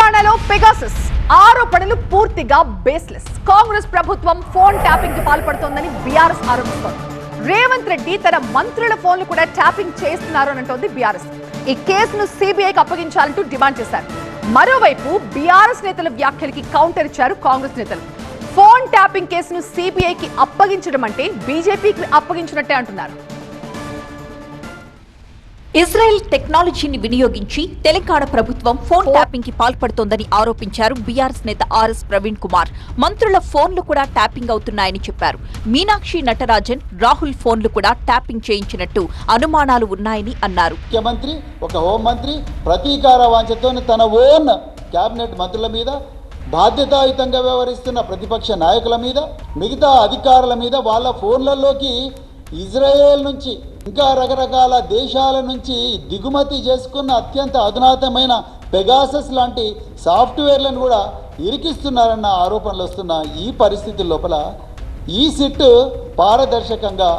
తెలంగాణలో పెగాసస్ ఆరోపణలు పూర్తిగా బేస్లెస్. కాంగ్రెస్ ప్రభుత్వం ఫోన్ ట్యాపింగ్ కి పాల్పడుతోందని బీఆర్ఎస్ ఆరోపిస్తోంది. రేవంత్ రెడ్డి తన మంత్రుల ఫోన్లు కూడా ట్యాపింగ్ చేస్తున్నారు అని అంటోంది బీఆర్ఎస్. ఈ కేసును సిబిఐకి అప్పగించాలంటూ డిమాండ్ చేశారు. మరోవైపు బీఆర్ఎస్ నేతల వ్యాఖ్యలకి కౌంటర్ ఇచ్చారు కాంగ్రెస్ నేతలు. ఫోన్ ట్యాపింగ్ కేసును సిబిఐకి అప్పగించడం అంటే బీజేపీకి అప్పగించినట్టే అంటున్నారు. ఇజ్రాయెల్ టెక్నాలజీని వినియోగించి తెలంగాణ ప్రభుత్వం ఫోన్ ట్యాపింగ్ కి పాల్పడుతోందని ఆరోపించారు బీఆర్ఎస్ నేత ఆర్ఎస్ ప్రవీణ్ కుమార్. మంత్రుల ఫోన్లు కూడా ట్యాపింగ్ అవుతున్నాయని చెప్పారు. మీనాక్షి నటరాజన్, రాహుల్ ఫోన్లు కూడా ట్యాపింగ్ చేయించినట్టు అనుమానాలు ఉన్నాయని అన్నారు. ముఖ్యమంత్రి, ఒక హోంమంత్రి ప్రతీకార వాంఛతో తన ఓన్ కేబినెట్ మంత్రుల మీద, బాధ్యతాయుతంగా వ్యవహరిస్తున్న ప్రతిపక్ష నాయకుల మీద, మిగతా అధికారుల మీద వాళ్ళ ఫోన్లలోకి ఇజ్రాయెల్ నుంచి ఇంకా రకరకాల దేశాల నుంచి దిగుమతి చేసుకున్న అత్యంత అధునాతమైన పెగాసస్ లాంటి సాఫ్ట్వేర్లను కూడా ఇరికిస్తున్నారన్న ఆరోపణలు వస్తున్న ఈ పరిస్థితి లోపల ఈ సిట్ పారదర్శకంగా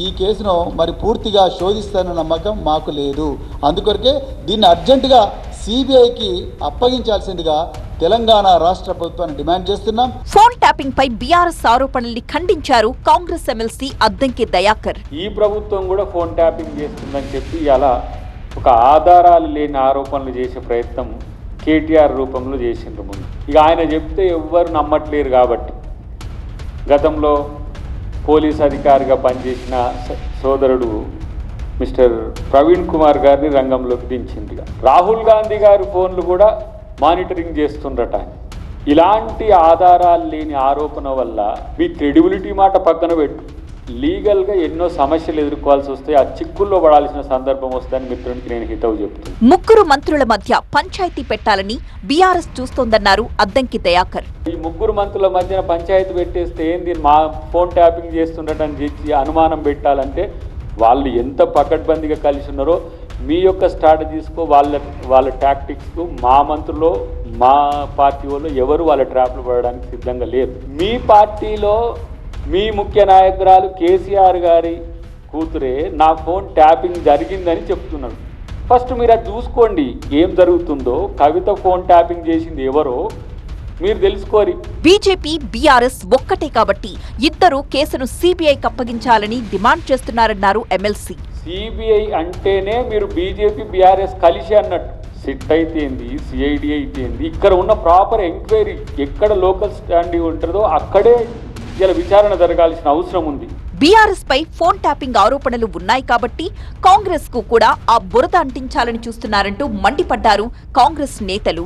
ఈ కేసును మరి పూర్తిగా శోధిస్తారన్న నమ్మకం మాకు లేదు. అందుకొరకే దీన్ని అర్జెంటుగా సిబిఐకి అప్పగించాల్సిందిగా తెలంగాణ రాష్ట్ర ప్రభుత్వాన్ని డిమాండ్ చేస్తున్నాం. ఫోన్ ట్యాపింగ్ పై బీఆర్ఎస్ ఆరోపణల్ని ఖండించారు కాంగ్రెస్ ఎమ్మెల్సీ అద్దంకి దయాకర్. ఈ ప్రభుత్వం కూడా ఫోన్ ట్యాపింగ్ చేస్తుందని చెప్పి అలా ఒక ఆధారాలు లేని ఆరోపణలు చేసే ప్రయత్నం కేటీఆర్ రూపంలో చేసిండ్రు ముందు. ఇక ఆయన చెప్తే ఎవ్వరు నమ్మట్లేరు కాబట్టి గతంలో పోలీస్ అధికారిగా పనిచేసిన సోదరుడు మిస్టర్ ప్రవీణ్ కుమార్ గారిని రంగంలోకి దించింది. రాహుల్ గాంధీ గారి ఫోన్లు కూడా మానిటరింగ్ చేస్తుండట. ఇలాంటి ఆధారాలు లేని ఆరోపణ వల్ల మీ క్రెడిబిలిటీ మాట పక్కన పెట్టు, లీగల్గా ఎన్నో సమస్యలు ఎదుర్కోవాల్సి వస్తాయి. ఆ చిక్కుల్లో పడాల్సిన సందర్భం వస్తుందని మిత్రునికి నేను హితవు చెప్తాను. ముగ్గురు మంత్రుల మధ్య పంచాయతీ పెట్టాలని బీఆర్ఎస్ చూస్తోందన్నారు అద్దంకి దయాకర్. ఈ ముగ్గురు మంత్రుల మధ్యన పంచాయతీ పెట్టేస్తే ఏంది మా ఫోన్ ట్యాపింగ్ చేస్తుండటని చెప్పి అనుమానం పెట్టాలంటే వాళ్ళు ఎంత పకడ్బందీగా కలిసి ఉన్నారో మీ యొక్క స్ట్రాటజీస్కు వాళ్ళ టాక్టిక్స్కు మా మంత్రులు మా పార్టీ వాళ్ళు ఎవరు వాళ్ళ ట్రాప్లు పడడానికి సిద్ధంగా లేరు. మీ పార్టీలో మీ ముఖ్య నాయకురాలు కేసీఆర్ గారి కూతురే నా ఫోన్ ట్యాపింగ్ జరిగిందని చెప్తున్నారు. ఫస్ట్ మీరు అది చూసుకోండి ఏం జరుగుతుందో. కవిత ఫోన్ ట్యాపింగ్ చేసింది ఎవరో మీరు తెలుసుకోరి. బీజేపీ బీఆర్ఎస్ ఒక్కటే కాబట్టి ఇద్దరు కేసును సిబిఐకి అప్పగించాలని డిమాండ్ చేస్తున్నారన్నారు ఎమ్మెల్సీ. సిబిఐ అంటేనే మీరు బీజేపీ బీఆర్ఎస్ కలిసి అన్నట్టు. సిట్ అయితే ఏంది, సిఐడి అయితే ఏంది, ఇక్కడ ఉన్న ప్రాపర్ ఎంక్వైరీ ఎక్కడ లోకల్ స్టాండింగ్ ఉంటుందో అక్కడే ఇలా విచారణ జరగాల్సిన అవసరం ఉంది. బీఆర్ఎస్ పై ఫోన్ ట్యాపింగ్ ఆరోపణలు ఉన్నాయి కాబట్టి కాంగ్రెస్ కు కూడా ఆ బురద అంటించాలని చూస్తున్నారంటూ మండిపడ్డారు కాంగ్రెస్ నేతలు.